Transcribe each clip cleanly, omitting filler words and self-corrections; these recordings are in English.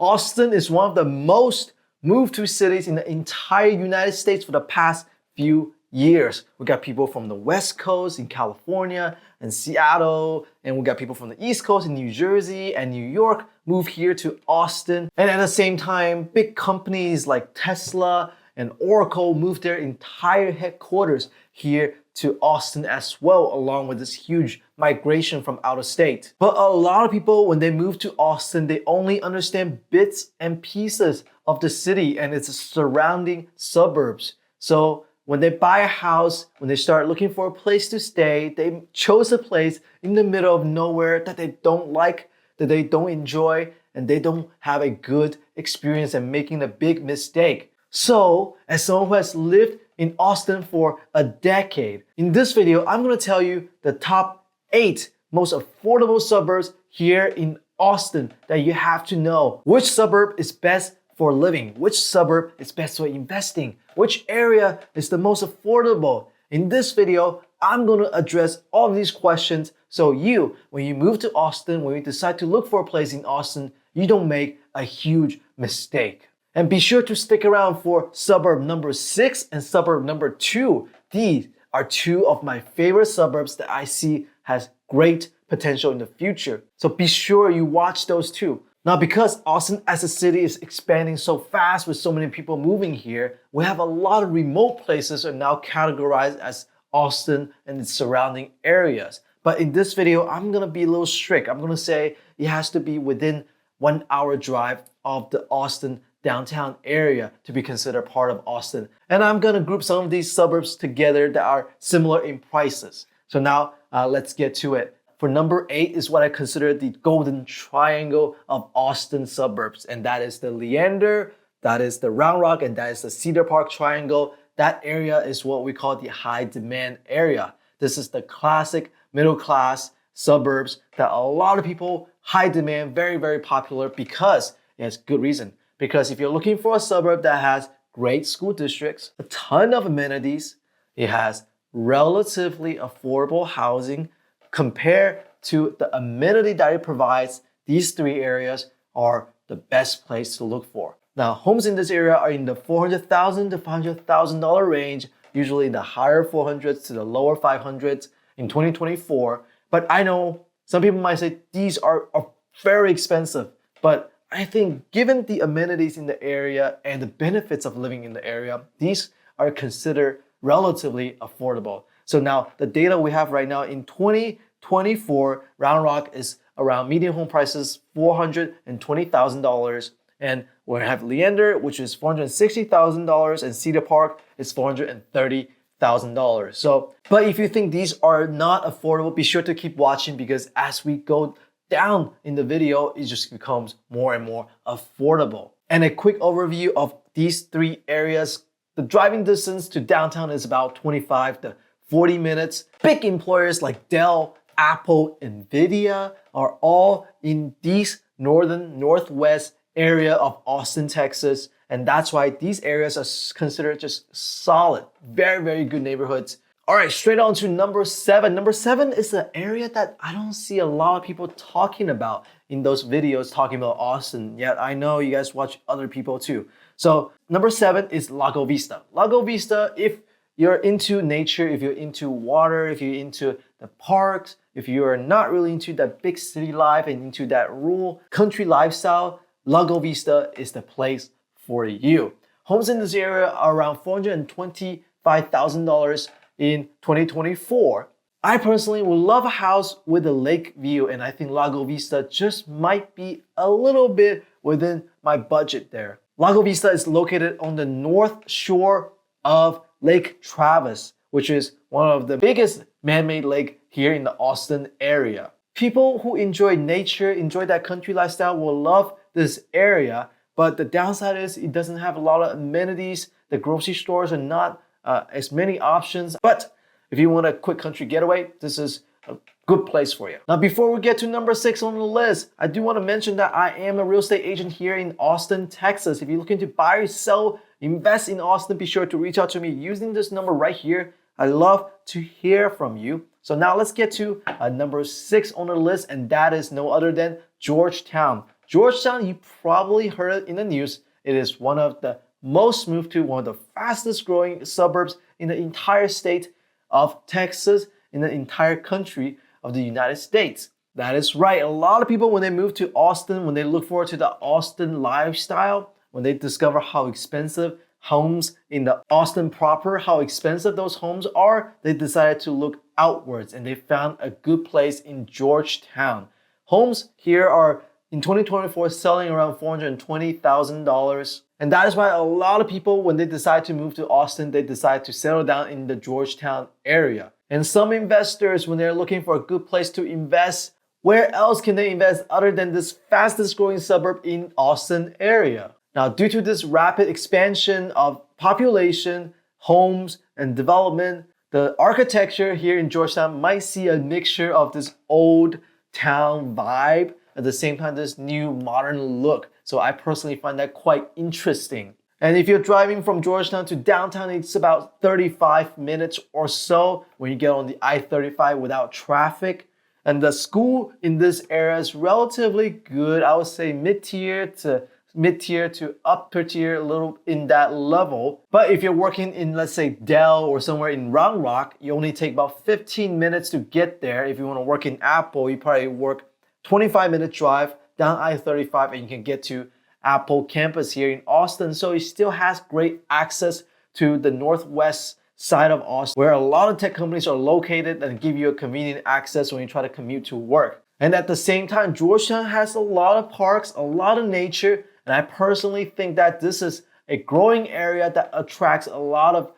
Austin is one of the most moved to cities in the entire United States for the past few years. We got people from the West Coast in California and Seattle, and we got people from the East Coast in New Jersey and New York move here to Austin. And at the same time, big companies like Tesla and Oracle moved their entire headquarters here to Austin as well, along with this huge migration from out of state. But a lot of people, when they move to Austin, they only understand bits and pieces of the city and its surrounding suburbs. So when they buy a house, when they start looking for a place to stay, they chose a place in the middle of nowhere that they don't like, that they don't enjoy, and they don't have a good experience and making a big mistake. So, as someone who has lived in Austin for a decade, in this video, I'm going to tell you the top 8 most affordable suburbs here in Austin that you have to know. Which suburb is best for living? Which suburb is best for investing? Which area is the most affordable? In this video, I'm going to address all of these questions so you, when you move to Austin, when you decide to look for a place in Austin, you don't make a huge mistake. And be sure to stick around for suburb number 6 and suburb number 2. These are 2 of my favorite suburbs that I see has great potential in the future. So be sure you watch those 2. Now, because Austin as a city is expanding so fast with so many people moving here, we have a lot of remote places are now categorized as Austin and its surrounding areas. But in this video, I'm gonna be a little strict. I'm gonna say it has to be within 1 hour drive of the Austin downtown area to be considered part of Austin. And I'm gonna group some of these suburbs together that are similar in prices. So now let's get to it. For number 8 is what I consider the golden triangle of Austin suburbs. And that is the Leander, that is the Round Rock, and that is the Cedar Park triangle. That area is what we call the high demand area. This is the classic middle class suburbs that a lot of people, high demand, very, very popular because it has good reason. Because if you're looking for a suburb that has great school districts, a ton of amenities, it has relatively affordable housing compared to the amenity that it provides, these 3 areas are the best place to look for. Now, homes in this area are in the $400,000 to $500,000 range, usually in the higher 400s to the lower 500s in 2024. But I know some people might say these are very expensive, but I think given the amenities in the area and the benefits of living in the area, these are considered relatively affordable. So now the data we have right now in 2024, Round Rock is around median home prices $420,000. And we have Leander, which is $460,000, and Cedar Park is $430,000. So, but if you think these are not affordable, be sure to keep watching because as we go down in the video, it just becomes more and more affordable. And a quick overview of these 3 areas. The driving distance to downtown is about 25 to 40 minutes. Big employers like Dell, Apple, Nvidia are all in these northwest area of Austin, Texas. And that's why these areas are considered just solid, very, very good neighborhoods. All right, straight on to number 7. Number 7 is an area that I don't see a lot of people talking about in those videos talking about Austin. Yet I know you guys watch other people too. So number 7 is Lago Vista. Lago Vista, if you're into nature, if you're into water, if you're into the parks, if you're not really into that big city life and into that rural country lifestyle, Lago Vista is the place for you. Homes in this area are around $425,000 in 2024. I personally would love a house with a lake view, and I think Lago Vista just might be a little bit within my budget there. Lago Vista is located on the north shore of Lake Travis, which is one of the biggest man-made lake here in the Austin area. People who enjoy nature, enjoy that country lifestyle will love this area, but the downside is it doesn't have a lot of amenities. The grocery stores are not as many options, but if you want a quick country getaway, this is a good place for you. Now, before we get to number 6 on the list, I do want to mention that I am a real estate agent here in Austin, Texas. If you're looking to buy or sell, invest in Austin, be sure to reach out to me using this number right here. I love to hear from you. So now let's get to number 6 on the list, and that is no other than Georgetown. Georgetown, you probably heard it in the news. It is one of the most moved to, one of the fastest growing suburbs in the entire state of Texas, in the entire country of the United States. That is right. A lot of people, when they move to Austin, when they look forward to the Austin lifestyle, when they discover how expensive homes in the Austin proper, how expensive those homes are, they decided to look outwards and they found a good place in Georgetown. Homes here are in 2024 selling around $420,000. And that is why a lot of people, when they decide to move to Austin, they decide to settle down in the Georgetown area. And some investors, when they're looking for a good place to invest, where else can they invest other than this fastest growing suburb in Austin area? Now, due to this rapid expansion of population, homes, and development, the architecture here in Georgetown might see a mixture of this old town vibe, at the same time this new modern look. So I personally find that quite interesting. And if you're driving from Georgetown to downtown, it's about 35 minutes or so when you get on the I-35 without traffic. And the school in this area is relatively good. I would say mid-tier to upper tier, a little in that level. But if you're working in, let's say, Dell or somewhere in Round Rock, you only take about 15 minutes to get there. If you want to work in Apple, you probably work 25-minute drive down I-35 and you can get to Apple campus here in Austin. So it still has great access to the northwest side of Austin, where a lot of tech companies are located and give you a convenient access when you try to commute to work. And at the same time, Georgetown has a lot of parks, a lot of nature, and I personally think that this is a growing area that attracts a lot of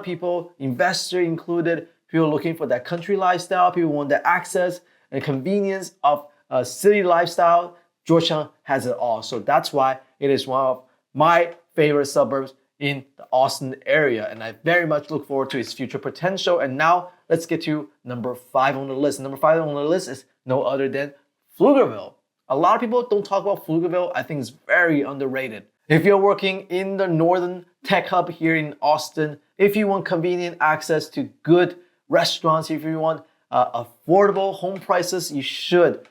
people, investors included, people looking for that country lifestyle, people want the access and convenience of a city lifestyle. Georgetown has it all. So that's why it is one of my favorite suburbs in the Austin area. And I very much look forward to its future potential. And now let's get to number 5 on the list. Number 5 on the list is no other than Pflugerville. A lot of people don't talk about Pflugerville. I think it's very underrated. If you're working in the northern tech hub here in Austin, if you want convenient access to good restaurants, if you want affordable home prices, you should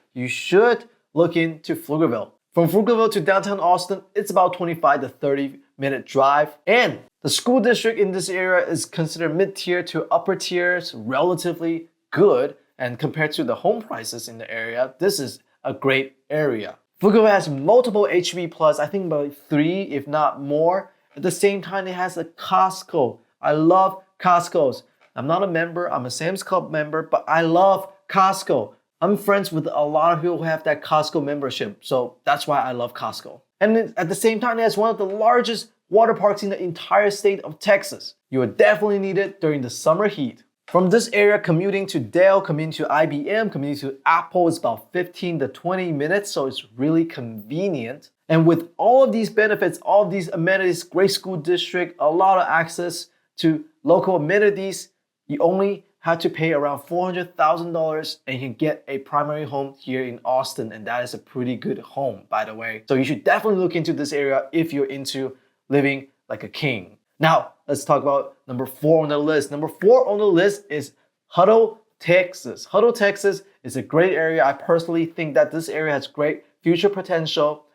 look into Pflugerville. From Pflugerville to downtown Austin, it's about 25 to 30-minute drive. And the school district in this area is considered mid-tier to upper tiers, relatively good. And compared to the home prices in the area, this is a great area. Pflugerville has multiple HB plus, I think about 3, if not more. At the same time, it has a Costco. I love Costco's. I'm not a member, I'm a Sam's Club member, but I love Costco. I'm friends with a lot of people who have that Costco membership, so that's why I love Costco. And at the same time, it has one of the largest water parks in the entire state of Texas. You would definitely need it during the summer heat. From this area, commuting to Dell, commuting to IBM, commuting to Apple is about 15 to 20 minutes, so it's really convenient. And with all of these benefits, all of these amenities, great school district, a lot of access to local amenities, you only have to pay around $400,000 and you can get a primary home here in Austin, and that is a pretty good home, by the way. So you should definitely look into this area if you're into living like a king. Now, let's talk about number 4 on the list. Number 4 on the list is Huddle, Texas. Huddle, Texas is a great area. I personally think that this area has great future potential.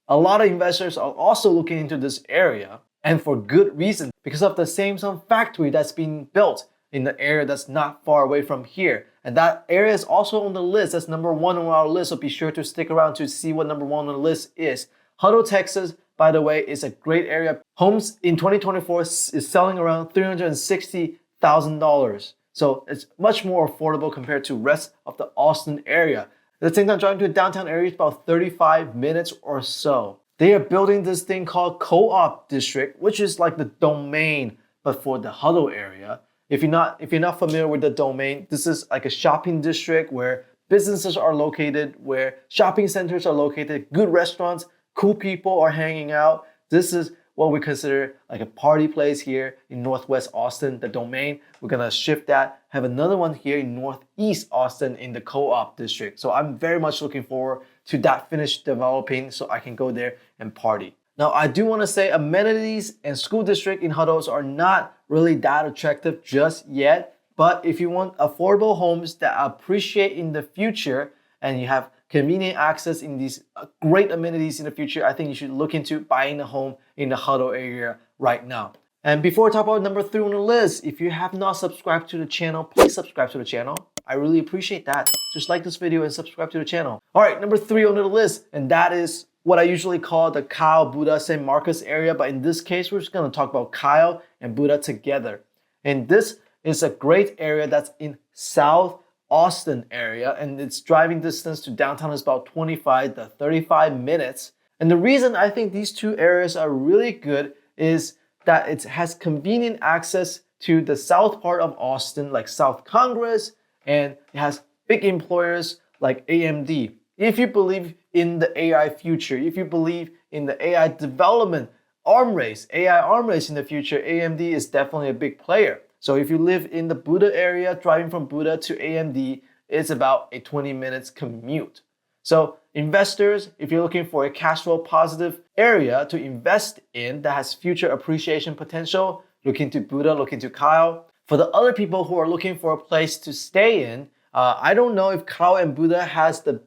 A lot of investors are also looking into this area, and for good reason, because of the Samsung factory that's being built in the area that's not far away from here. And that area is also on the list. That's number 1 on our list, so be sure to stick around to see what number 1 on the list is. Huddle, Texas, by the way, is a great area. Homes in 2024 is selling around $360,000. So it's much more affordable compared to rest of the Austin area. At the same time, driving to the downtown area is about 35 minutes or so. They are building this thing called Co-op District, which is like the Domain, but for the Huddle area. If you're not familiar with the Domain, this is like a shopping district where businesses are located, where shopping centers are located, good restaurants, cool people are hanging out. This is what we consider like a party place here in Northwest Austin, the Domain. We're gonna shift that, have another one here in Northeast Austin in the Co-op District. So I'm very much looking forward to that finish developing so I can go there and party. Now, I do want to say amenities and school district in Huddles are not really that attractive just yet. But if you want affordable homes that appreciate in the future and you have convenient access in these great amenities in the future, I think you should look into buying a home in the Huddle area right now. And before I talk about number 3 on the list, if you have not subscribed to the channel, please subscribe to the channel. I really appreciate that. Just like this video and subscribe to the channel. All right, number 3 on the list, and that is what I usually call the Kyle, Buddha, San Marcos area. But in this case, we're just gonna talk about Kyle and Buddha together. And this is a great area that's in South Austin area, and its driving distance to downtown is about 25 to 35 minutes. And the reason I think these two areas are really good is that it has convenient access to the south part of Austin, like South Congress, and it has big employers like AMD. If you believe in the AI future, if you believe in the AI development AI arm race in the future, AMD is definitely a big player. So if you live in the Buddha area, driving from Buddha to AMD, it's about a 20 minutes commute. So investors, if you're looking for a cash flow positive area to invest in that has future appreciation potential, look into Buddha, look into Kyle. For the other people who are looking for a place to stay in, I don't know if Kyle and Buddha has the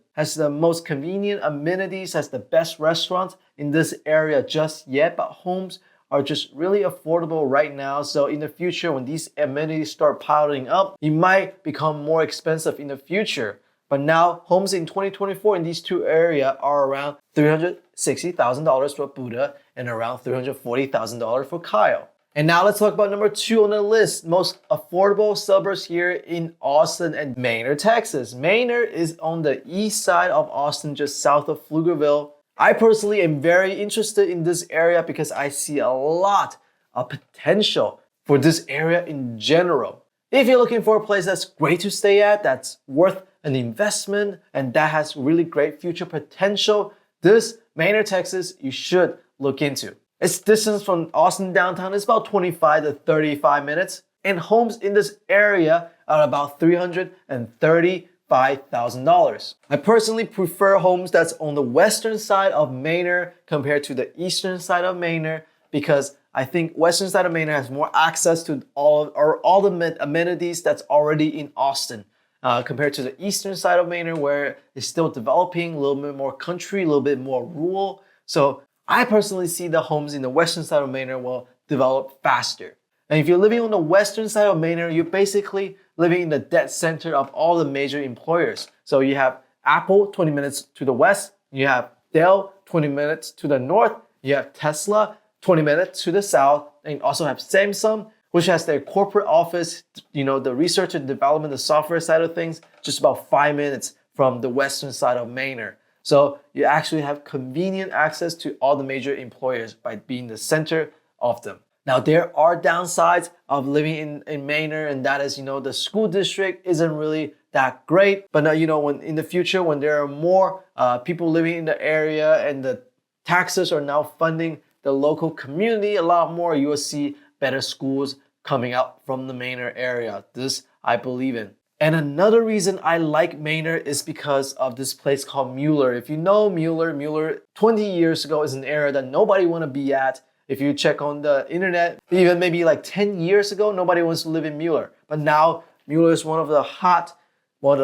most convenient amenities, has the best restaurants in this area just yet, but homes are just really affordable right now. So in the future, when these amenities start piling up, it might become more expensive in the future. But now, homes in 2024 in these two areas are around $360,000 for Buddha and around $340,000 for Kyle. And now let's talk about number 2 on the list, most affordable suburbs here in Austin and Manor, Texas. Manor is on the east side of Austin, just south of Pflugerville. I personally am very interested in this area because I see a lot of potential for this area in general. If you're looking for a place that's great to stay at, that's worth an investment, and that has really great future potential, this Manor, Texas, you should look into. Its distance from Austin downtown is about 25 to 35 minutes, and homes in this area are about $335,000. I personally prefer homes that's on the western side of Manor compared to the eastern side of Manor because I think western side of Manor has more access to all the amenities that's already in Austin compared to the eastern side of Manor where it's still developing, a little bit more country, a little bit more rural. So I personally see the homes in the western side of Manor will develop faster. And if you're living on the western side of Manor, you're basically living in the dead center of all the major employers. So you have Apple 20 minutes to the west, you have Dell 20 minutes to the north, you have Tesla 20 minutes to the south, and you also have Samsung, which has their corporate office, the research and development, the software side of things, just about 5 minutes from the western side of Manor. So you actually have convenient access to all the major employers by being the center of them. Now, there are downsides of living in Manor, and that is, the school district isn't really that great. But now, when in the future, when there are more people living in the area and the taxes are now funding the local community a lot more, you will see better schools coming out from the Manor area. This I believe in. And another reason I like Manor is because of this place called Mueller. If you know Mueller 20 years ago is an area that nobody want to be at. If you check on the internet, even maybe like 10 years ago, nobody wants to live in Mueller. But now Mueller is one of the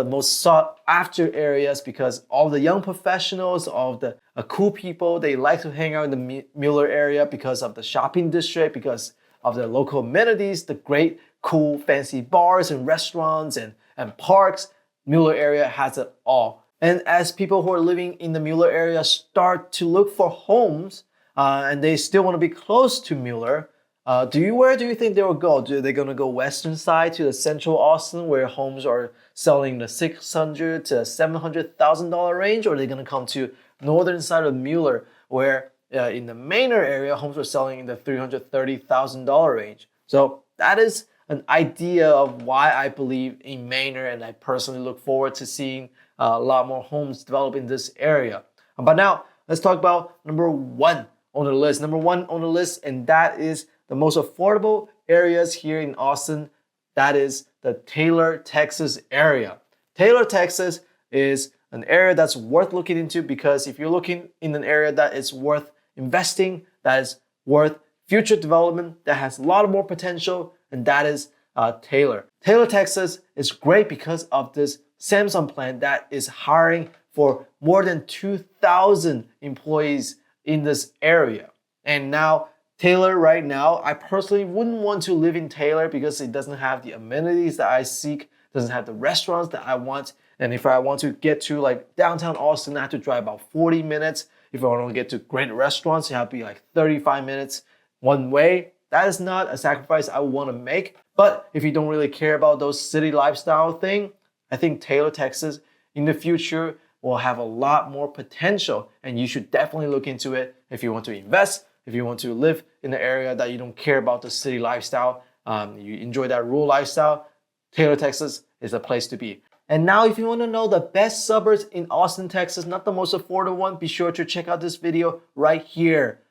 most sought after areas because all the young professionals, all the cool people, they like to hang out in the Mueller area because of the shopping district, because of the local amenities, the great, cool, fancy bars and restaurants and parks. Mueller area has it all. And as people who are living in the Mueller area start to look for homes, and they still want to be close to Mueller, where do you think they will go? Are they going to go western side to the central Austin where homes are selling the $600,000 to $700,000 range, or are they going to come to northern side of Mueller where in the Manor area homes are selling in the $330,000 range? So that is an idea of why I believe in Manor, and I personally look forward to seeing a lot more homes develop in this area. But now let's talk about number 1 on the list. Number 1 on the list, and that is the most affordable areas here in Austin. That is the Taylor, Texas area. Taylor, Texas is an area that's worth looking into because if you're looking in an area that is worth investing, that is worth future development, that has a lot more potential, and that is Taylor. Taylor, Texas is great because of this Samsung plant that is hiring for more than 2,000 employees in this area. And now Taylor right now, I personally wouldn't want to live in Taylor because it doesn't have the amenities that I seek, doesn't have the restaurants that I want. And if I want to get to like downtown Austin, I have to drive about 40 minutes. If I want to get to great restaurants, it have to be like 35 minutes one way. That is not a sacrifice I would want to make. But if you don't really care about those city lifestyle thing, I think Taylor, Texas in the future will have a lot more potential, and you should definitely look into it if you want to invest, if you want to live in an area that you don't care about the city lifestyle, you enjoy that rural lifestyle. Taylor, Texas is a place to be. And now if you want to know the best suburbs in Austin, Texas, not the most affordable one, be sure to check out this video right here.